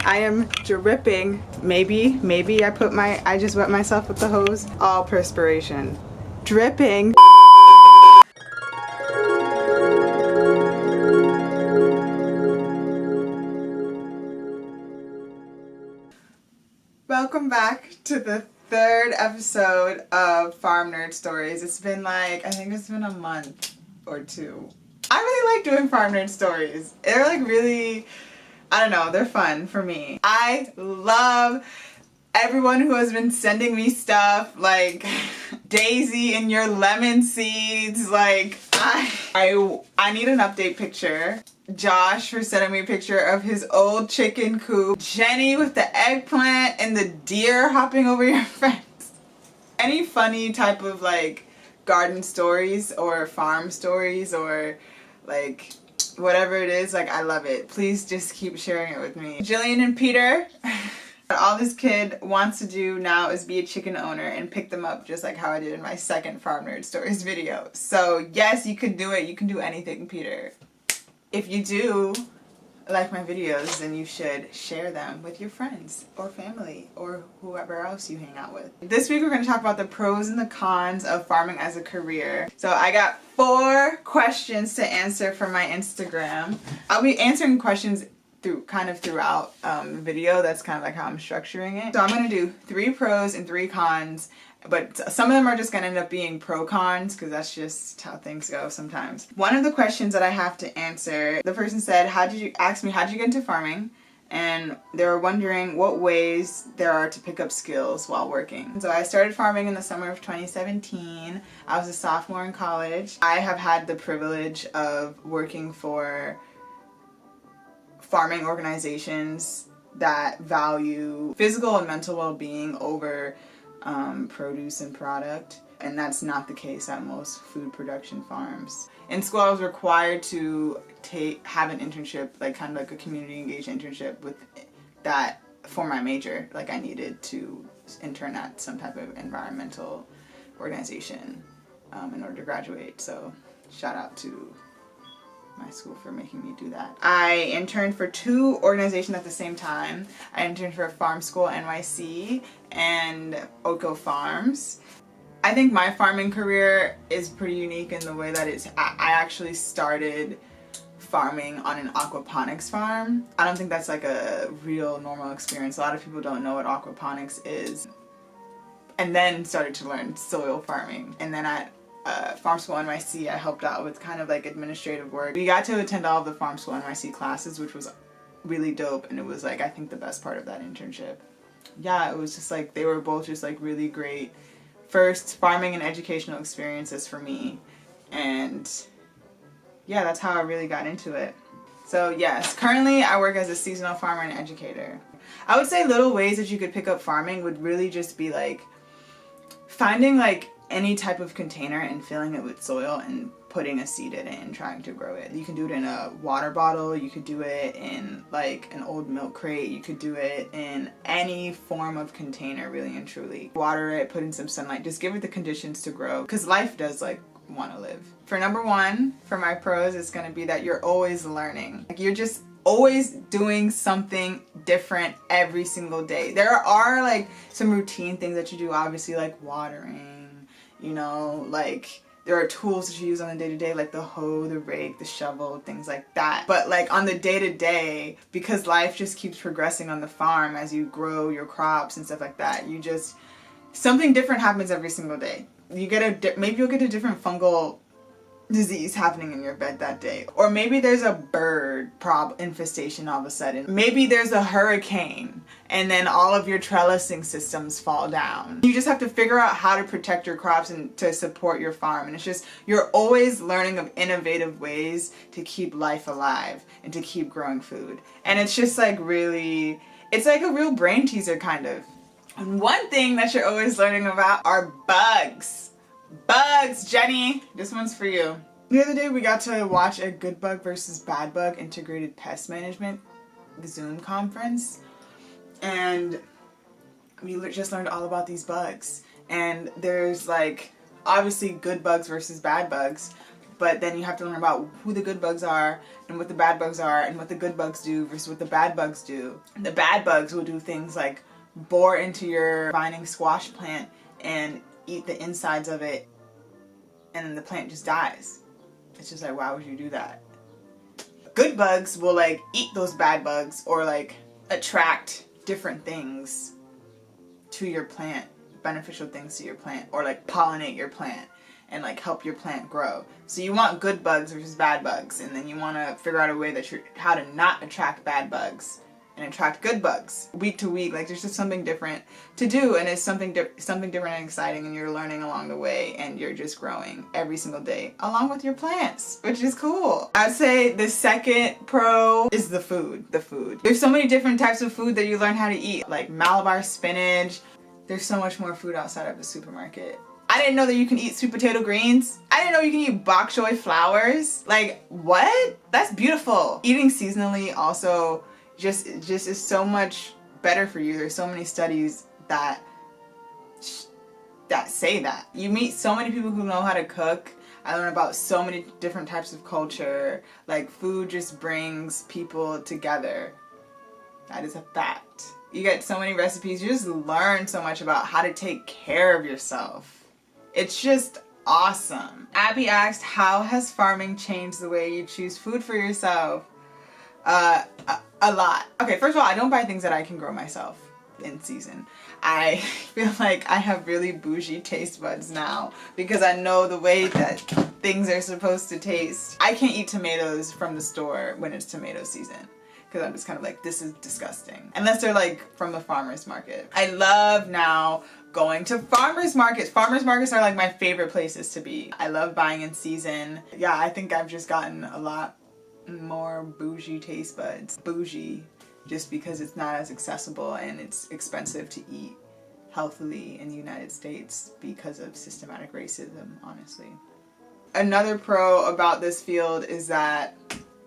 I am dripping. Maybe I just wet myself with the hose. All perspiration. Dripping. Welcome back to the third episode of Farm Nerd Stories. It's been like, I think it's been a month or two. I really like doing Farm Nerd Stories. They're like really, I don't know, they're fun for me. I love everyone who has been sending me stuff like Daisy and your lemon seeds. Like I need an update picture. Josh for sending me a picture of his old chicken coop. Jenny with the eggplant and the deer hopping over your fence. Any funny type of like garden stories or farm stories or like whatever it is, like I love it. Please just keep sharing it with me. Jillian and Peter. All this kid wants to do now is be a chicken owner and pick them up just like how I did in my second Farm Nerd Stories video. So yes, you can do it. You can do anything, Peter. If you do like my videos, then you should share them with your friends or family or whoever else you hang out with. This week we're going to talk about the pros and the cons of farming as a career. So I got 4 questions to answer from my Instagram. I'll be answering questions throughout the video. That's kind of like how I'm structuring it. So I'm going to do 3 pros and 3 cons. But some of them are just going to end up being pro-cons because that's just how things go sometimes. One of the questions that I have to answer, the person said, how'd you get into farming? And they were wondering what ways there are to pick up skills while working. So I started farming in the summer of 2017. I was a sophomore in college. I have had the privilege of working for farming organizations that value physical and mental well-being over produce and product, and that's not the case at most food production farms. In school I was required to have an internship, like kind of like a community engaged internship with that for my major. Like I needed to intern at some type of environmental organization in order to graduate, so shout out to my school for making me do that. I interned for 2 organizations at the same time. I interned for School NYC and Oko Farms. I think my farming career is pretty unique in the way that I actually started farming on an aquaponics farm. I don't think that's like a real normal experience. A lot of people don't know what aquaponics is. And then started to learn soil farming. And then at School NYC, I helped out with kind of like administrative work. We got to attend all of the School NYC classes, which was really dope, and it was like I think the best part of that internship. Yeah, it was just like they were both just like really great first farming and educational experiences for me, and yeah, that's how I really got into it. So yes, currently I work as a seasonal farmer and educator. I would say little ways that you could pick up farming would really just be like finding like any type of container and filling it with soil and putting a seed in it and trying to grow it. You can do it in a water bottle, you could do it in like an old milk crate, you could do it in any form of container, really and truly. Water it, put in some sunlight, just give it the conditions to grow, because life does like want to live. For number 1, for my pros, it's going to be that you're always learning. Like you're just always doing something different every single day. There are like some routine things that you do, obviously, like watering. You know, like there are tools that you use on the day-to-day, like the hoe, the rake, the shovel, things like that. But like on the day-to-day, because life just keeps progressing on the farm as you grow your crops and stuff like that, something different happens every single day. Maybe you'll get a different fungal disease happening in your bed that day. Or maybe there's a bird infestation all of a sudden. Maybe there's a hurricane and then all of your trellising systems fall down. You just have to figure out how to protect your crops and to support your farm. And it's just, you're always learning of innovative ways to keep life alive and to keep growing food. And it's just like really, it's like a real brain teaser kind of. And one thing that you're always learning about are bugs. Bugs, Jenny, this one's for you. The other day we got to watch a good bug versus bad bug integrated pest management Zoom conference, and we just learned all about these bugs. And there's like obviously good bugs versus bad bugs, but then you have to learn about who the good bugs are and what the bad bugs are and what the good bugs do versus what the bad bugs do. The bad bugs will do things like bore into your vining squash plant and eat the insides of it, and then the plant just dies. It's just like, why would you do that? Good bugs will like eat those bad bugs or like attract different things to your plant, beneficial things to your plant, or like pollinate your plant and like help your plant grow. So you want good bugs versus bad bugs, and then you want to figure out a way that how to not attract bad bugs and attract good bugs. Week to week, like there's just something different to do, and it's something different and exciting, and you're learning along the way, and you're just growing every single day along with your plants, which is cool. I'd say the second pro is the food. There's so many different types of food that you learn how to eat, like Malabar spinach. There's so much more food outside of the supermarket. I didn't know that you can eat sweet potato greens. I didn't know you can eat bok choy flowers. Like, what? That's beautiful. Eating seasonally also just is so much better for you. There's so many studies that say that. You meet so many people who know how to cook. I learn about so many different types of culture. Like, food just brings people together. That is a fact. You get so many recipes. You just learn so much about how to take care of yourself. It's just awesome. Abby asked, how has farming changed the way you choose food for yourself? A lot. Okay, first of all, I don't buy things that I can grow myself in season. I feel like I have really bougie taste buds now because I know the way that things are supposed to taste. I can't eat tomatoes from the store when it's tomato season because I'm just kind of like, this is disgusting. Unless they're like from the farmer's market. I love now going to farmers markets. Farmers markets are like my favorite places to be. I love buying in season. Yeah, I think I've just gotten a lot more bougie taste buds. Bougie just because it's not as accessible and it's expensive to eat healthily in the United States because of systematic racism, honestly. Another pro about this field is that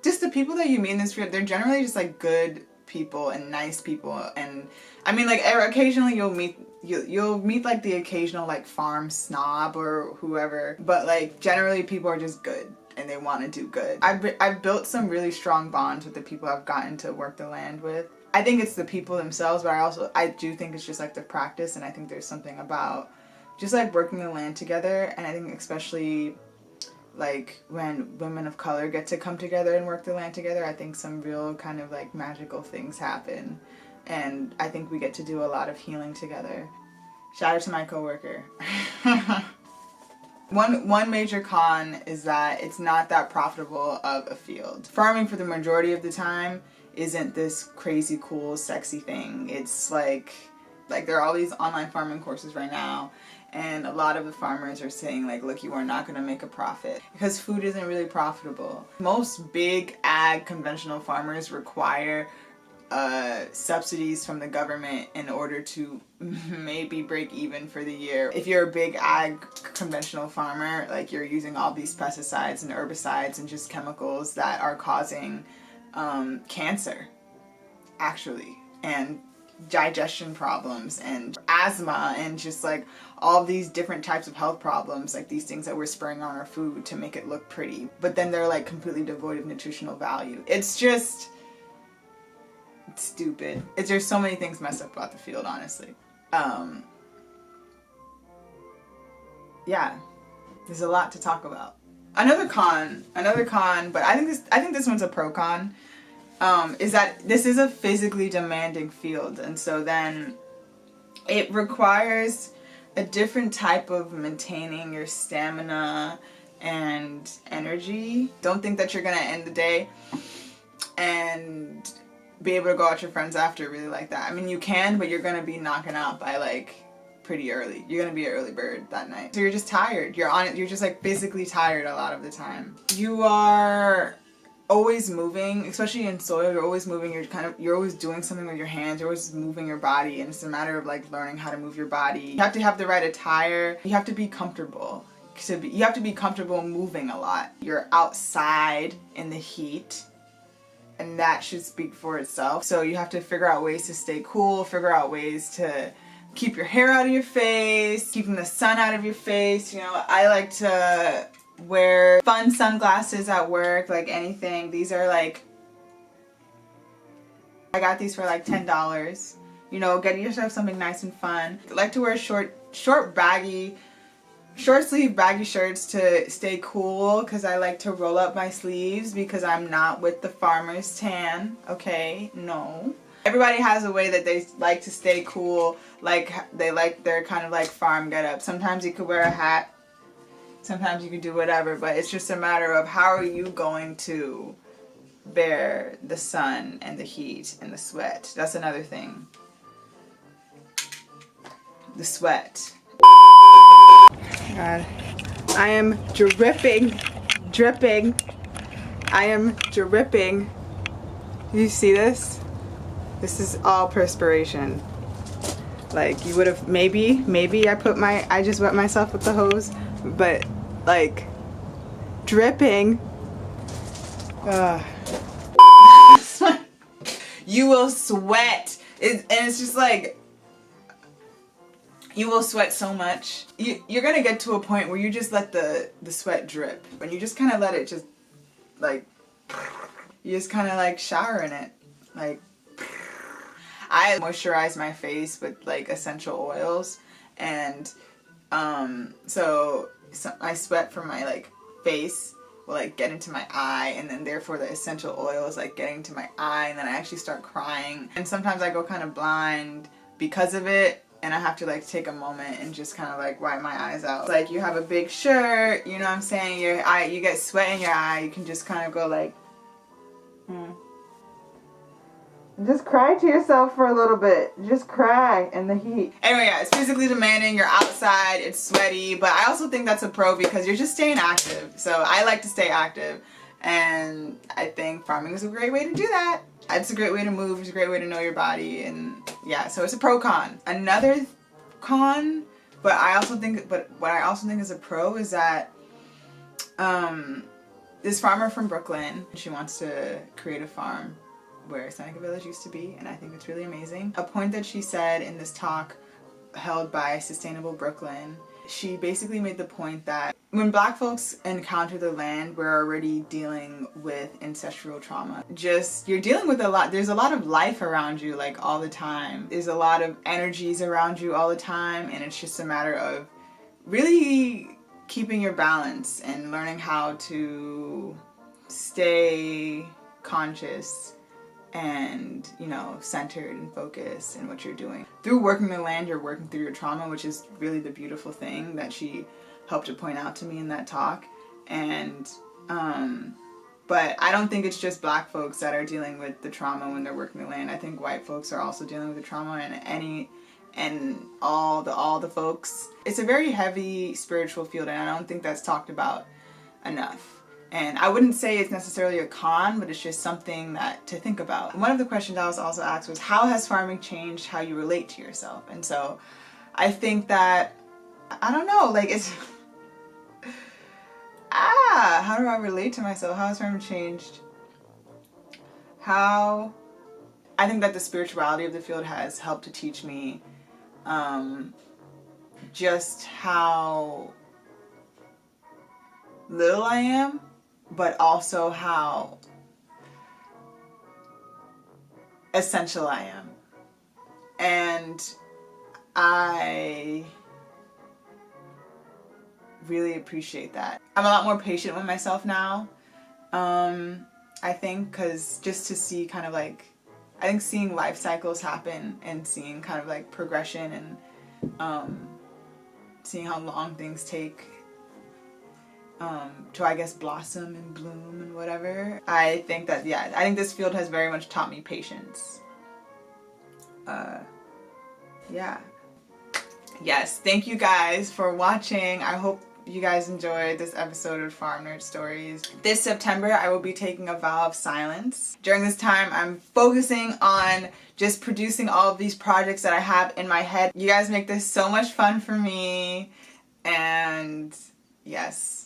just the people that you meet in this field, they're generally just like good people and nice people. And I mean, like occasionally you'll meet like the occasional like farm snob or whoever, but like generally people are just good and they want to do good. I've built some really strong bonds with the people I've gotten to work the land with. I think it's the people themselves, but I do think it's just like the practice, and I think there's something about just like working the land together. And I think especially like when women of color get to come together and work the land together, I think some real kind of like magical things happen, and I think we get to do a lot of healing together. Shout out to my coworker. One major con is that it's not that profitable of a field. Farming for the majority of the time isn't this crazy cool sexy thing. It's like there are all these online farming courses right now, and a lot of the farmers are saying like, look, you are not going to make a profit because food isn't really profitable. Most big ag conventional farmers require subsidies from the government in order to maybe break even for the year. If you're a big ag conventional farmer, like you're using all these pesticides and herbicides and just chemicals that are causing cancer, actually, and digestion problems and asthma and just like all these different types of health problems, like these things that we're spraying on our food to make it look pretty, but then they're like completely devoid of nutritional value. It's just stupid. There's so many things messed up about the field, honestly. Yeah, there's a lot to talk about. Another con, but I think this one's a pro con, is that this is a physically demanding field, and so then it requires a different type of maintaining your stamina and energy. Don't think that you're gonna end the day and be able to go out with your friends after really like that. I mean, you can, but you're gonna be knocking out by like pretty early. You're gonna be an early bird that night. So you're just tired. You're just like physically tired a lot of the time. You are always moving, especially in soil. You're always moving. You're always doing something with your hands. You're always moving your body, and it's a matter of like learning how to move your body. You have to have the right attire. You have to be comfortable. You have to be comfortable moving a lot. You're outside in the heat, and that should speak for itself. So you have to figure out ways to stay cool, figure out ways to keep your hair out of your face, keeping the sun out of your face. You know, I like to wear fun sunglasses at work, like anything. These are like, I got these for like $10. You know, get yourself something nice and fun. I like to wear short sleeve baggy shirts to stay cool, because I like to roll up my sleeves because I'm not with the farmer's tan, okay? No. Everybody has a way that they like to stay cool, like they like their kind of like farm get up. Sometimes you could wear a hat, sometimes you could do whatever, but it's just a matter of how are you going to bear the sun and the heat and the sweat. That's another thing. The sweat. God, I am dripping. I am dripping. Do you see this? This is all perspiration. Like, you would have, maybe I just wet myself with the hose, but like, dripping. You will sweat. And it's just like, you will sweat so much. You're gonna get to a point where you just let the sweat drip. And you just kind of let it just, like, you just kind of like shower in it. Like, I moisturize my face with like essential oils. And so I sweat from my like face will like get into my eye, and then therefore the essential oil is like getting to my eye, and then I actually start crying. And sometimes I go kind of blind because of it, and I have to like take a moment and just kind of like wipe my eyes out. It's like you have a big shirt, you know what I'm saying, you get sweat in your eye, you can just kind of go like, Just cry to yourself for a little bit. Just cry in the heat. Anyway, yeah, it's physically demanding. You're outside. It's sweaty. But I also think that's a pro because you're just staying active. So I like to stay active. And I think farming is a great way to do that. It's a great way to move. It's a great way to know your body. And yeah, so it's a pro-con. Another con, but what I also think is a pro is that this farmer from Brooklyn, she wants to create a farm where Seneca Village used to be, and I think it's really amazing. A point that she said in this talk held by Sustainable Brooklyn, she basically made the point that when Black folks encounter the land, we're already dealing with ancestral trauma. You're dealing with a lot. There's a lot of life around you, like, all the time. There's a lot of energies around you all the time, and it's just a matter of really keeping your balance and learning how to stay conscious and, you know, centered and focused in what you're doing. Through working the land, you're working through your trauma, which is really the beautiful thing that she helped to point out to me in that talk. And, but I don't think it's just Black folks that are dealing with the trauma when they're working the land. I think white folks are also dealing with the trauma, and all the folks. It's a very heavy spiritual field, and I don't think that's talked about enough. And I wouldn't say it's necessarily a con, but it's just something to think about. One of the questions I was also asked was, how has farming changed how you relate to yourself? And so I think that, I don't know, like, it's, how do I relate to myself? How has farming changed? I think that the spirituality of the field has helped to teach me just how little I am, but also how essential I am. And I really appreciate that. I'm a lot more patient with myself now, I think, because just to see kind of like, I think seeing life cycles happen and seeing kind of like progression and seeing how long things take to, I guess, blossom and bloom and whatever. I think that, yeah, I think this field has very much taught me patience. Yeah. Yes, thank you guys for watching. I hope you guys enjoyed this episode of Farm Nerd Stories. This September, I will be taking a vow of silence. During this time, I'm focusing on just producing all of these projects that I have in my head. You guys make this so much fun for me, and yes.